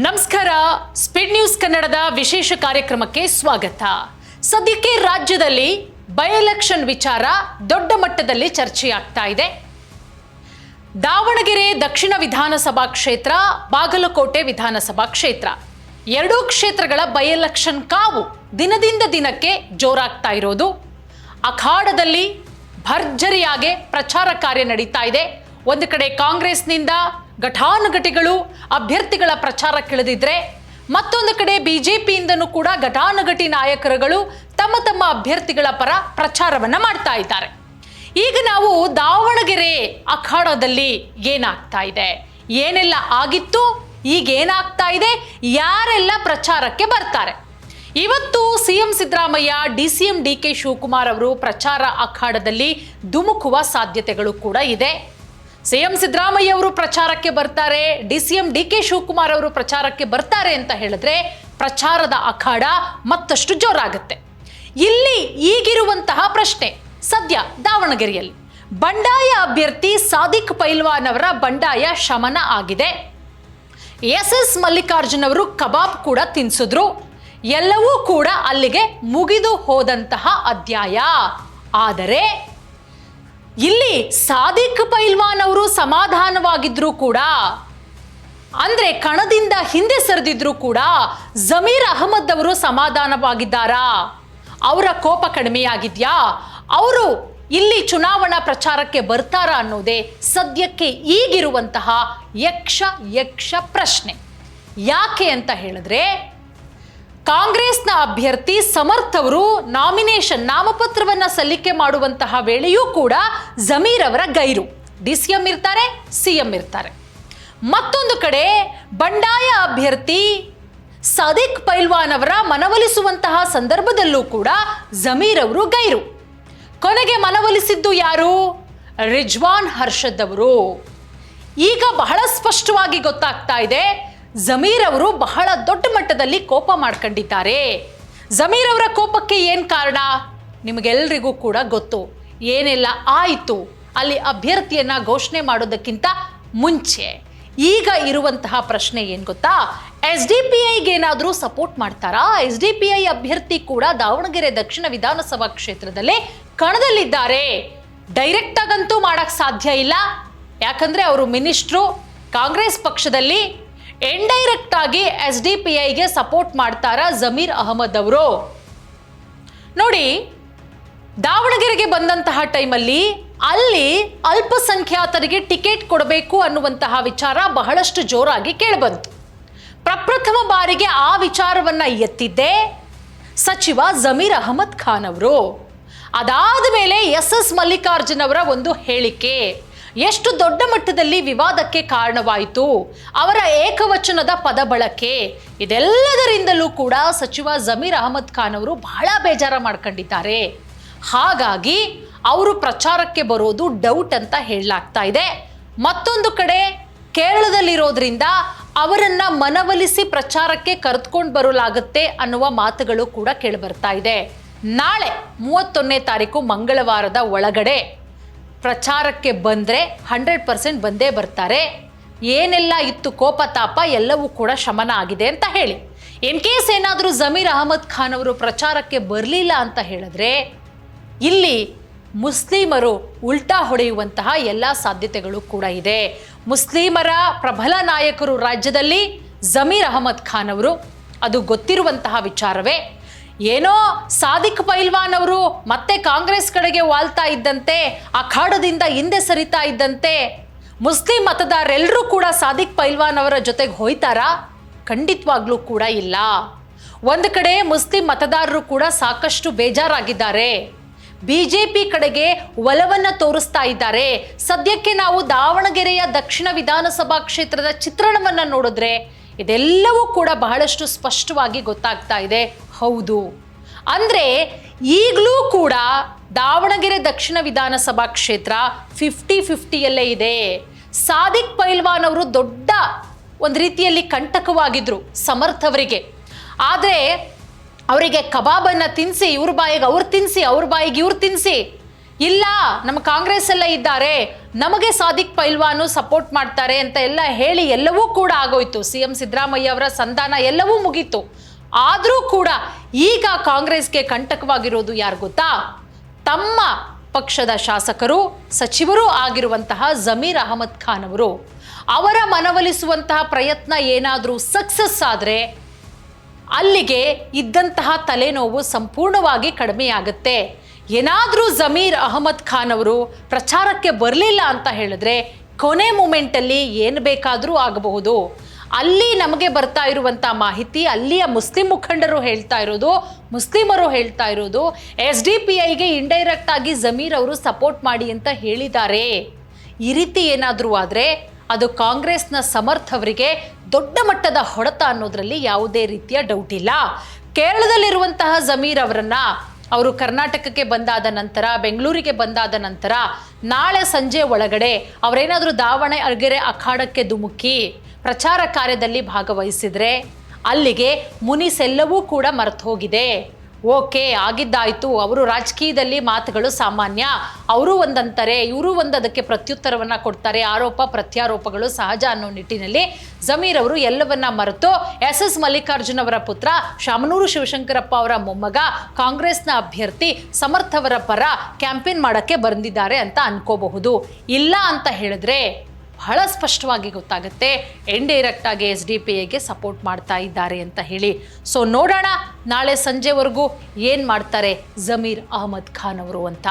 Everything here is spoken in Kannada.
ನಮಸ್ಕಾರ. ಸ್ಪೀಡ್ ನ್ಯೂಸ್ ಕನ್ನಡದ ವಿಶೇಷ ಕಾರ್ಯಕ್ರಮಕ್ಕೆ ಸ್ವಾಗತ. ಸದ್ಯಕ್ಕೆ ರಾಜ್ಯದಲ್ಲಿ ಬೈ ಎಲೆಕ್ಷನ್ ವಿಚಾರ ದೊಡ್ಡ ಮಟ್ಟದಲ್ಲಿ ಚರ್ಚೆಯಾಗ್ತಾ ಇದೆ. ದಾವಣಗೆರೆ ದಕ್ಷಿಣ ವಿಧಾನಸಭಾ ಕ್ಷೇತ್ರ, ಬಾಗಲಕೋಟೆ ವಿಧಾನಸಭಾ ಕ್ಷೇತ್ರ, ಎರಡೂ ಕ್ಷೇತ್ರಗಳ ಬೈ ಎಲೆಕ್ಷನ್ ಕಾವು ದಿನದಿಂದ ದಿನಕ್ಕೆ ಜೋರಾಗ್ತಾ ಇರೋದು. ಅಖಾಡದಲ್ಲಿ ಭರ್ಜರಿಯಾಗಿ ಪ್ರಚಾರ ಕಾರ್ಯ ನಡೀತಾ ಇದೆ. ಒಂದು ಕಡೆ ಕಾಂಗ್ರೆಸ್ನಿಂದ ಘಟಾನುಘಟಿಗಳು ಅಭ್ಯರ್ಥಿಗಳ ಪ್ರಚಾರಕ್ಕಿಳಿದಿದ್ರೆ, ಮತ್ತೊಂದು ಕಡೆ ಬಿಜೆಪಿಯಿಂದನೂ ಕೂಡ ಘಟಾನುಘಟಿ ನಾಯಕರುಗಳು ತಮ್ಮ ತಮ್ಮ ಅಭ್ಯರ್ಥಿಗಳ ಪರ ಪ್ರಚಾರವನ್ನ ಮಾಡ್ತಾ ಇದ್ದಾರೆ. ಈಗ ನಾವು ದಾವಣಗೆರೆ ಅಖಾಡದಲ್ಲಿ ಏನಾಗ್ತಾ ಇದೆ, ಏನೆಲ್ಲ ಆಗಿತ್ತು, ಈಗ ಏನಾಗ್ತಾ ಇದೆ, ಯಾರೆಲ್ಲ ಪ್ರಚಾರಕ್ಕೆ ಬರ್ತಾರೆ. ಇವತ್ತು CM Siddaramaiah, DCM DK Shivakumar ಅವರು ಪ್ರಚಾರ ಅಖಾಡದಲ್ಲಿ ಧುಮುಕುವ ಸಾಧ್ಯತೆಗಳು ಕೂಡ ಇದೆ. ಸಿಎಂ ಸಿದ್ದರಾಮಯ್ಯ ಅವರು ಪ್ರಚಾರಕ್ಕೆ ಬರ್ತಾರೆ, ಡಿಸಿಎಂ ಡಿಕೆ ಶಿವಕುಮಾರ್ ಅವರು ಪ್ರಚಾರಕ್ಕೆ ಬರ್ತಾರೆ ಅಂತ ಹೇಳಿದ್ರೆ ಪ್ರಚಾರದ ಅಖಾಡ ಮತ್ತಷ್ಟು ಜೋರಾಗುತ್ತೆ. ಇಲ್ಲಿ ಈಗಿರುವಂತಹ ಪ್ರಶ್ನೆ, ಸದ್ಯ ದಾವಣಗೆರೆಯಲ್ಲಿ ಬಂಡಾಯ ಅಭ್ಯರ್ಥಿ ಸಾದಿಕ್ ಪೈಲ್ವಾನ್ ಅವರ ಬಂಡಾಯ ಶಮನ ಆಗಿದೆ. ಎಸ್ ಮಲ್ಲಿಕಾರ್ಜುನ್ ಅವರು ಕಬಾಬ್ ಕೂಡ ತಿನ್ಸಿದ್ರು. ಎಲ್ಲವೂ ಕೂಡ ಅಲ್ಲಿಗೆ ಮುಗಿದು ಹೋದಂತಹ ಅಧ್ಯಾಯ. ಆದರೆ ಇಲ್ಲಿ ಸಾದಿಕ್ ಪೈಲ್ವಾನ್ ಅವರು ಸಮಾಧಾನವಾಗಿದ್ರು ಕೂಡ, ಅಂದ್ರೆ ಕಣದಿಂದ ಹಿಂದೆ ಸರಿದಿದ್ರು ಕೂಡ ಜಮೀರ್ ಅಹಮದ್ ಅವರು ಸಮಾಧಾನವಾಗಿದ್ದಾರಾ? ಅವರ ಕೋಪ ಕಡಿಮೆಯಾಗಿದ್ಯಾ? ಅವರು ಇಲ್ಲಿ ಚುನಾವಣಾ ಪ್ರಚಾರಕ್ಕೆ ಬರ್ತಾರಾ ಅನ್ನೋದೇ ಸದ್ಯಕ್ಕೆ ಈಗಿರುವಂತಹ ಯಕ್ಷ ಪ್ರಶ್ನೆ. ಯಾಕೆ ಅಂತ ಹೇಳಿದ್ರೆ, ಕಾಂಗ್ರೆಸ್ನ ಅಭ್ಯರ್ಥಿ ಸಮರ್ಥ್ ಅವರು ನಾಮಪತ್ರವನ್ನ ಸಲ್ಲಿಕೆ ಮಾಡುವಂತಹ ವೇಳೆಯೂ ಕೂಡ ಜಮೀರ್ ಅವರ ಗೈರು. ಡಿಸಿಎಂ ಇರ್ತಾರೆ, ಸಿಎಂ ಇರ್ತಾರೆ. ಮತ್ತೊಂದು ಕಡೆ ಬಂಡಾಯ ಅಭ್ಯರ್ಥಿ ಸಾದಿಕ್ ಪೈಲ್ವಾನ್ ಅವರ ಮನವೊಲಿಸುವಂತಹ ಸಂದರ್ಭದಲ್ಲೂ ಕೂಡ ಜಮೀರ್ ಅವರು ಗೈರು. ಕೊನೆಗೆ ಮನವೊಲಿಸಿದ್ದು ಯಾರು? ರಿಜ್ವಾನ್ ಹರ್ಷದ್ ಅವರು. ಈಗ ಬಹಳ ಸ್ಪಷ್ಟವಾಗಿ ಗೊತ್ತಾಗ್ತಾ ಇದೆ, ಜಮೀರ್ ಅವರು ಬಹಳ ದೊಡ್ಡ ಮಟ್ಟದಲ್ಲಿ ಕೋಪ ಮಾಡ್ಕೊಂಡಿದ್ದಾರೆ. ಜಮೀರ್ ಅವರ ಕೋಪಕ್ಕೆ ಏನ್ ಕಾರಣ ನಿಮಗೆಲ್ಲರಿಗೂ ಕೂಡ ಗೊತ್ತು. ಏನೆಲ್ಲ ಆಯಿತು ಅಲ್ಲಿ ಅಭ್ಯರ್ಥಿಯನ್ನ ಘೋಷಣೆ ಮಾಡೋದಕ್ಕಿಂತ ಮುಂಚೆ. ಈಗ ಇರುವಂತಹ ಪ್ರಶ್ನೆ ಏನ್ ಗೊತ್ತಾ, SDPIಗೆ ಏನಾದರೂ ಸಪೋರ್ಟ್ ಮಾಡ್ತಾರಾ? SDPI ಅಭ್ಯರ್ಥಿ ಕೂಡ ದಾವಣಗೆರೆ ದಕ್ಷಿಣ ವಿಧಾನಸಭಾ ಕ್ಷೇತ್ರದಲ್ಲಿ ಕಣದಲ್ಲಿದ್ದಾರೆ. ಡೈರೆಕ್ಟ್ ಆಗಂತೂ ಮಾಡಕ್ ಸಾಧ್ಯ ಇಲ್ಲ, ಯಾಕಂದ್ರೆ ಅವರು ಮಿನಿಸ್ಟ್ರು ಕಾಂಗ್ರೆಸ್ ಪಕ್ಷದಲ್ಲಿ. ಇಂಡೈರೆಕ್ಟ್ ಆಗಿ SDPIಗೆ ಸಪೋರ್ಟ್ ಮಾಡ್ತಾರ ಜಮೀರ್ ಅಹಮದ್ ಅವರು. ನೋಡಿ, ದಾವಣಗೆರೆಗೆ ಬಂದಂತಹ ಟೈಮಲ್ಲಿ ಅಲ್ಲಿ ಅಲ್ಪಸಂಖ್ಯಾತರಿಗೆ ಟಿಕೆಟ್ ಕೊಡಬೇಕು ಅನ್ನುವಂತಹ ವಿಚಾರ ಬಹಳಷ್ಟು ಜೋರಾಗಿ ಕೇಳಿಬಂತು. ಪ್ರಪ್ರಥಮ ಬಾರಿಗೆ ಆ ವಿಚಾರವನ್ನ ಎತ್ತಿದ್ದೆ ಸಚಿವ ಜಮೀರ್ ಅಹಮದ್ ಖಾನ್ ಅವರು. ಅದಾದ ಮೇಲೆ ಎಸ್ ಮಲ್ಲಿಕಾರ್ಜುನ್ ಅವರ ಒಂದು ಹೇಳಿಕೆ ಎಷ್ಟು ದೊಡ್ಡ ಮಟ್ಟದಲ್ಲಿ ವಿವಾದಕ್ಕೆ ಕಾರಣವಾಯಿತು. ಅವರ ಏಕವಚನದ ಪದ ಬಳಕೆ, ಇದೆಲ್ಲದರಿಂದಲೂ ಕೂಡ ಸಚಿವ ಜಮೀರ್ ಅಹಮದ್ ಖಾನ್ ಅವರು ಬಹಳ ಬೇಜಾರ ಮಾಡ್ಕೊಂಡಿದ್ದಾರೆ. ಹಾಗಾಗಿ ಅವರು ಪ್ರಚಾರಕ್ಕೆ ಬರೋದು ಡೌಟ್ ಅಂತ ಹೇಳಲಾಗ್ತಾ ಇದೆ. ಮತ್ತೊಂದು ಕಡೆ ಕೇರಳದಲ್ಲಿರೋದ್ರಿಂದ ಅವರನ್ನ ಮನವೊಲಿಸಿ ಪ್ರಚಾರಕ್ಕೆ ಕರೆದುಕೊಂಡು ಬರಲಾಗುತ್ತೆ ಅನ್ನುವ ಮಾತುಗಳು ಕೂಡ ಕೇಳಿಬರ್ತಾ ಇದೆ. ನಾಳೆ 31ನೇ ತಾರೀಕು ಮಂಗಳವಾರದ ಒಳಗಡೆ ಪ್ರಚಾರಕ್ಕೆ ಬಂದರೆ 100% ಬಂದೇ ಬರ್ತಾರೆ. ಏನೆಲ್ಲ ಇತ್ತು ಕೋಪ ತಾಪ ಎಲ್ಲವೂ ಕೂಡ ಶಮನ ಆಗಿದೆ ಅಂತ ಹೇಳಿ. ಇನ್ ಕೇಸ್ ಏನಾದರೂ ಜಮೀರ್ ಅಹಮದ್ ಖಾನ್ ಅವರು ಪ್ರಚಾರಕ್ಕೆ ಬರಲಿಲ್ಲ ಅಂತ ಹೇಳಿದ್ರೆ ಇಲ್ಲಿ ಮುಸ್ಲಿಮರು ಉಲ್ಟಾ ಹೊಡೆಯುವಂತಹ ಎಲ್ಲ ಸಾಧ್ಯತೆಗಳು ಕೂಡ ಇದೆ. ಮುಸ್ಲಿಮರ ಪ್ರಬಲ ನಾಯಕರು ರಾಜ್ಯದಲ್ಲಿ ಜಮೀರ್ ಅಹಮದ್ ಖಾನ್ ಅವರು, ಅದು ಗೊತ್ತಿರುವಂತಹ ವಿಚಾರವೇ. ಏನೋ ಸಾದಿಕ್ ಪೈಲ್ವಾನ್ ಅವರು ಮತ್ತೆ ಕಾಂಗ್ರೆಸ್ ಕಡೆಗೆ ವಾಲ್ತಾ ಇದ್ದಂತೆ, ಅಖಾಡದಿಂದ ಹಿಂದೆ ಸರಿತಾ ಇದ್ದಂತೆ ಮುಸ್ಲಿಂ ಮತದಾರರೆಲ್ಲರೂ ಕೂಡ ಸಾದಿಕ್ ಪೈಲ್ವಾನ್ ಅವರ ಜೊತೆಗೆ ಹೋಯ್ತಾರಾ? ಖಂಡಿತವಾಗ್ಲೂ ಕೂಡ ಇಲ್ಲ. ಒಂದು ಕಡೆ ಮುಸ್ಲಿಂ ಮತದಾರರು ಕೂಡ ಸಾಕಷ್ಟು ಬೇಜಾರಾಗಿದ್ದಾರೆ, ಬಿಜೆಪಿ ಕಡೆಗೆ ಒಲವನ್ನ ತೋರಿಸ್ತಾ ಇದ್ದಾರೆ. ಸದ್ಯಕ್ಕೆ ನಾವು ದಾವಣಗೆರೆಯ ದಕ್ಷಿಣ ವಿಧಾನಸಭಾ ಕ್ಷೇತ್ರದ ಚಿತ್ರಣವನ್ನ ನೋಡಿದ್ರೆ ಇದೆಲ್ಲವೂ ಕೂಡ ಬಹಳಷ್ಟು ಸ್ಪಷ್ಟವಾಗಿ ಗೊತ್ತಾಗ್ತಾ ಇದೆ. ಹೌದು ಅಂದ್ರೆ ಈಗಲೂ ಕೂಡ ದಾವಣಗೆರೆ ದಕ್ಷಿಣ ವಿಧಾನಸಭಾ ಕ್ಷೇತ್ರ 50-50ಯಲ್ಲೇ ಇದೆ. ಸಾದಿಕ್ ಪೈಲ್ವಾನ್ ಅವರು ದೊಡ್ಡ ಒಂದು ರೀತಿಯಲ್ಲಿ ಕಂಟಕವಾಗಿದ್ರು ಸಮರ್ಥ್ ಅವರಿಗೆ. ಆದರೆ ಅವರಿಗೆ ಕಬಾಬನ್ನು ತಿನ್ನಿಸಿ, ಇವ್ರ ಬಾಯಿಗೆ ಅವ್ರು ತಿನ್ನಿಸಿ, ಅವ್ರ ಬಾಯಿಗೆ ಇವ್ರು ತಿನ್ನಿಸಿ ಇಲ್ಲ ನಮ್ಮ ಕಾಂಗ್ರೆಸ್ ಎಲ್ಲ ಇದ್ದಾರೆ, ನಮಗೆ ಸಾದಿಕ್ ಪೈಲ್ವಾನು ಸಪೋರ್ಟ್ ಮಾಡ್ತಾರೆ ಅಂತ ಎಲ್ಲ ಹೇಳಿ ಎಲ್ಲವೂ ಕೂಡ ಆಗೋಯ್ತು. CM ಸಿದ್ದರಾಮಯ್ಯ ಅವರ ಸಂಧಾನ ಎಲ್ಲವೂ ಮುಗೀತು. ಆದರೂ ಕೂಡ ಈಗ ಕಾಂಗ್ರೆಸ್ಗೆ ಕಂಟಕವಾಗಿರೋದು ಯಾರು ಗೊತ್ತಾ? ತಮ್ಮ ಪಕ್ಷದ ಶಾಸಕರು ಸಚಿವರೂ ಆಗಿರುವಂತಹ ಜಮೀರ್ ಅಹಮದ್ ಖಾನ್ ಅವರು. ಅವರ ಮನವೊಲಿಸುವಂತಹ ಪ್ರಯತ್ನ ಏನಾದರೂ ಸಕ್ಸಸ್ ಆದರೆ ಅಲ್ಲಿಗೆ ಇದ್ದಂತಹ ತಲೆನೋವು ಸಂಪೂರ್ಣವಾಗಿ ಕಡಿಮೆಯಾಗುತ್ತೆ. ಏನಾದರೂ ಜಮೀರ್ ಅಹಮದ್ ಖಾನ್ ಅವರು ಪ್ರಚಾರಕ್ಕೆ ಬರಲಿಲ್ಲ ಅಂತ ಹೇಳಿದ್ರೆ ಕೊನೆ ಮೂಮೆಂಟಲ್ಲಿ ಏನು ಬೇಕಾದರೂ ಆಗಬಹುದು. ಅಲ್ಲಿ ನಮಗೆ ಬರ್ತಾ ಇರುವಂಥ ಮಾಹಿತಿ, ಅಲ್ಲಿಯ ಮುಸ್ಲಿಂ ಮುಖಂಡರು ಹೇಳ್ತಾ ಇರೋದು, ಮುಸ್ಲಿಮರು ಹೇಳ್ತಾ ಇರೋದು, SDPIಗೆ ಇಂಡೈರೆಕ್ಟ್ ಆಗಿ ಜಮೀರ್ ಅವರು ಸಪೋರ್ಟ್ ಮಾಡಿ ಅಂತ ಹೇಳಿದ್ದಾರೆ. ಈ ರೀತಿ ಏನಾದರೂ ಆದರೆ ಅದು ಕಾಂಗ್ರೆಸ್ನ ಸಮರ್ಥವರಿಗೆ ದೊಡ್ಡ ಮಟ್ಟದ ಹೊಡೆತ ಅನ್ನೋದ್ರಲ್ಲಿ ಯಾವುದೇ ರೀತಿಯ ಡೌಟ್ ಇಲ್ಲ. ಕೇರಳದಲ್ಲಿರುವಂತಹ ಜಮೀರ್ ಅವರನ್ನ ಅವರು ಕರ್ನಾಟಕಕ್ಕೆ ಬಂದಾದ ನಂತರ, ಬೆಂಗಳೂರಿಗೆ ಬಂದಾದ ನಂತರ ನಾಳೆ ಸಂಜೆ ಒಳಗಡೆ ಅವರೇನಾದರೂ ದಾವಣಗೆರೆ ಅಖಾಡಕ್ಕೆ ಧುಮುಕಿ ಪ್ರಚಾರ ಕಾರ್ಯದಲ್ಲಿ ಭಾಗವಹಿಸಿದ್ರೆ ಅಲ್ಲಿಗೆ ಮುನಿಸೆಲ್ಲವೂ ಕೂಡ ಮರೆತು ಹೋಗಿದೆ. ಓಕೆ, ಆಗಿದ್ದಾಯ್ತು. ಅವರು ರಾಜಕೀಯದಲ್ಲಿ ಮಾತುಗಳು ಸಾಮಾನ್ಯ, ಅವರು ಒಂದಂತಾರೆ, ಇವರು ಒಂದದಕ್ಕೆ ಪ್ರತ್ಯುತ್ತರವನ್ನು ಕೊಡ್ತಾರೆ, ಆರೋಪ ಪ್ರತ್ಯಾರೋಪಗಳು ಸಹಜ ಅನ್ನೋ ನಿಟ್ಟಿನಲ್ಲಿ ಜಮೀರ್ ಅವರು ಎಲ್ಲವನ್ನ ಮರೆತು SS ಮಲ್ಲಿಕಾರ್ಜುನ್ ಅವರ ಪುತ್ರ ಶಾಮನೂರು ಶಿವಶಂಕರಪ್ಪ ಅವರ ಮೊಮ್ಮಗ ಕಾಂಗ್ರೆಸ್ನ ಅಭ್ಯರ್ಥಿ ಸಮರ್ಥವರ ಪರ ಕ್ಯಾಂಪೇನ್ ಮಾಡೋಕ್ಕೆ ಬಂದಿದ್ದಾರೆ ಅಂತ ಅನ್ಕೋಬಹುದು. ಇಲ್ಲ ಅಂತ ಹೇಳಿದ್ರೆ ಬಹಳ ಸ್ಪಷ್ಟವಾಗಿ ಗೊತ್ತಾಗುತ್ತೆ ಇಂಡೈರೆಕ್ಟ್ ಆಗಿ SDPIಗೆ ಸಪೋರ್ಟ್ ಮಾಡ್ತಾ ಇದ್ದಾರೆ ಅಂತ ಹೇಳಿ. ಸೊ ನೋಡೋಣ ನಾಳೆ ಸಂಜೆವರೆಗೂ ಏನು ಮಾಡ್ತಾರೆ ಜಮೀರ್ ಅಹಮದ್ ಖಾನ್ ಅವರು ಅಂತ.